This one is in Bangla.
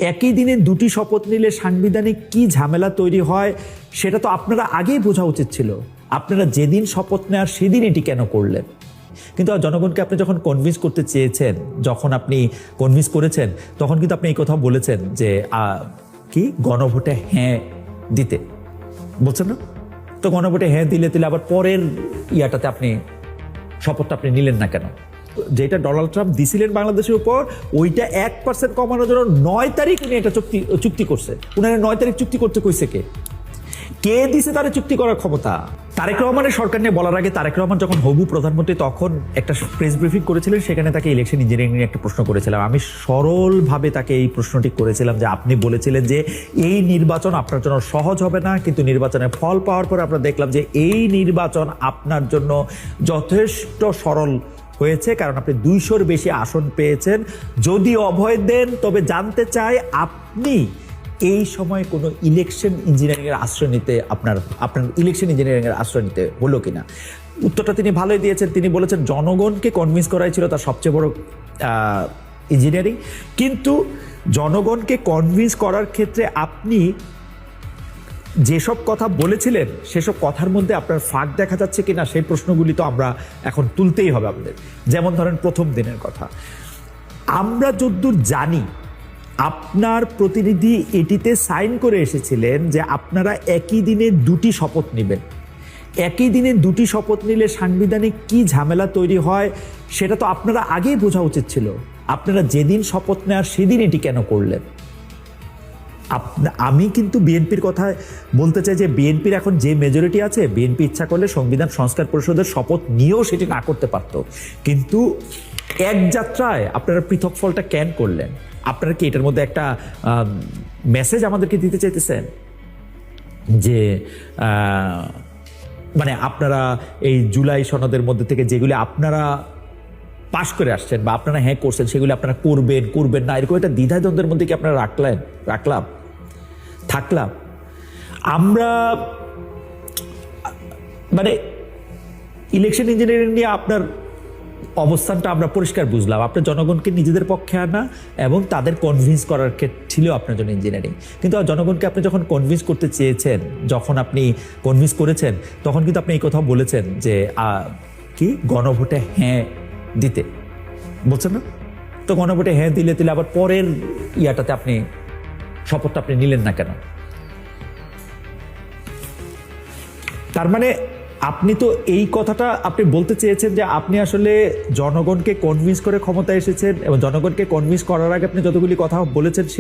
একই দিনে দুটি শপথ নিলে সাংবিধানিক কি ঝামেলা তৈরি হয় সেটা তো আপনারা আগেই বোঝা উচিত ছিল। আপনারা যেদিন শপথ নেওয়ার সেদিন এটি কেন করলেন? কিন্তু জনগণকে আপনি যখন কনভিন্স করতে চেয়েছেন, যখন আপনি কনভিন্স করেছেন, তখন কিন্তু আপনি এই কথা বলেছেন যে কি গণভোটে হ্যাঁ দিতে বলছেন না? তো গণভোটে হ্যাঁ দিলে আবার পরের ইয়াটাতে আপনি শপথটা আপনি নিলেন না কেন? যেটা ডোনাল্ড ট্রাম্প দিছিলেন বাংলাদেশের উপর, ওইটা 1% কমানোর জন্য 9 তারিখ উনি একটা চুক্তি করছে। উনারা 9 তারিখ চুক্তি করতে কইছে কে দিছে তারা চুক্তি করার ক্ষমতা? তারেক রহমানের সরকার নিয়ে বলার আগে তারেক রহমান যখন হবু প্রধানমন্ত্রী তখন একটা প্রেস ব্রিফিং করেছিলেন, সেখানে তাকে ইলেকশন ইঞ্জিনিয়ারিং নিয়ে একটা প্রশ্ন করেছিলাম। আমি সরলভাবে তাকে এই প্রশ্নটি করেছিলাম যে আপনি বলেছিলেন যে এই নির্বাচন আপনার জন্য সহজ হবে না, কিন্তু নির্বাচনের ফল পাওয়ার পর আমরা দেখলাম যে এই নির্বাচন আপনার জন্য যথেষ্ট সরল হয়েছে, কারণ আপনি 200-র বেশি আসন পেয়েছেন। যদি অভয় দেন তবে জানতে চাই আপনি এই সময় কোনো ইলেকশন ইঞ্জিনিয়ারিংয়ের আশ্রয় নিতে আপনার ইলেকশন ইঞ্জিনিয়ারিংয়ের আশ্রয় নিতে হলো কিনা? উত্তরটা তিনি ভালোই দিয়েছেন। তিনি বলেছেন জনগণকে কনভিন্স করাই ছিল তার সবচেয়ে বড় ইঞ্জিনিয়ারিং। কিন্তু জনগণকে কনভিন্স করার ক্ষেত্রে আপনি যেসব কথা বলেছিলেন সেসব কথার মধ্যে আপনার ফাঁক দেখা যাচ্ছে কিনা সেই প্রশ্নগুলি তো আমরা এখন তুলতেই হবে আমাদের। যেমন ধরেন প্রথম দিনের কথা, আমরা যদ্দূর জানি আপনার প্রতিনিধি এটিতে সাইন করে এসেছিলেন যে আপনারা একই দিনে দুটি শপথ নেবেন। একই দিনে দুটি শপথ নিলে সাংবিধানিক কি ঝামেলা তৈরি হয় সেটা তো আপনারা আগেই বোঝা উচিত ছিল। আপনারা যেদিন শপথ নেওয়ার সেদিন এটি কেন করলেন? আমি কিন্তু বিএনপির কথা বলতে চাই যে বিএনপির এখন যে মেজরিটি আছে, বিএনপি ইচ্ছা করলে সংবিধান সংস্কার পরিষদের শপথ নিয়েও সেটি না করতে পারত। কিন্তু এক যাত্রায় আপনারা পৃথক ফলটা কেন করলেন? আপনারা কি এটার মধ্যে একটা মেসেজ আমাদেরকে দিতে চাইতেছেন যে মানে আপনারা এই জুলাই সনদের মধ্যে থেকে যেগুলি আপনারা পাশ করে আসছেন বা আপনারা হ্যাঁ করছেন সেগুলি আপনারা করবেন না, এরকম একটা দ্বিধাদ্বন্দ্বের মধ্যে কি আপনারা থাকলাম? আমরা মানে ইলেকশন ইঞ্জিনিয়ারিং নিয়ে আপনার অবস্থানটা আমরা পরিষ্কার বুঝলাম। আপনার জনগণকে নিজেদের পক্ষে আনা এবং তাদের কনভিন্স করার ক্ষেত্রে ছিল আপনার জন্য ইঞ্জিনিয়ারিং। কিন্তু জনগণকে আপনি যখন কনভিন্স করতে চেয়েছেন, যখন আপনি কনভিন্স করেছেন, তখন কিন্তু আপনি এই কথা বলেছেন যে কি গণভোটে হ্যাঁ দিতে বলছেন না? তো গণভোটে হ্যাঁ দিলে আবার পরের ইয়াটাতে আপনি শপথটা আপনি নিলেন না কেন? তার মানে আপনি তো এই কথাটা আপনি বলতে চেয়েছেন যে আপনি আসলে জনগণকে কনভিন্স করে ক্ষমতায় এসেছেন এবং জনগণকে কনভিন্স করার আগে আপনি যতগুলি কথা বলেছেন সেই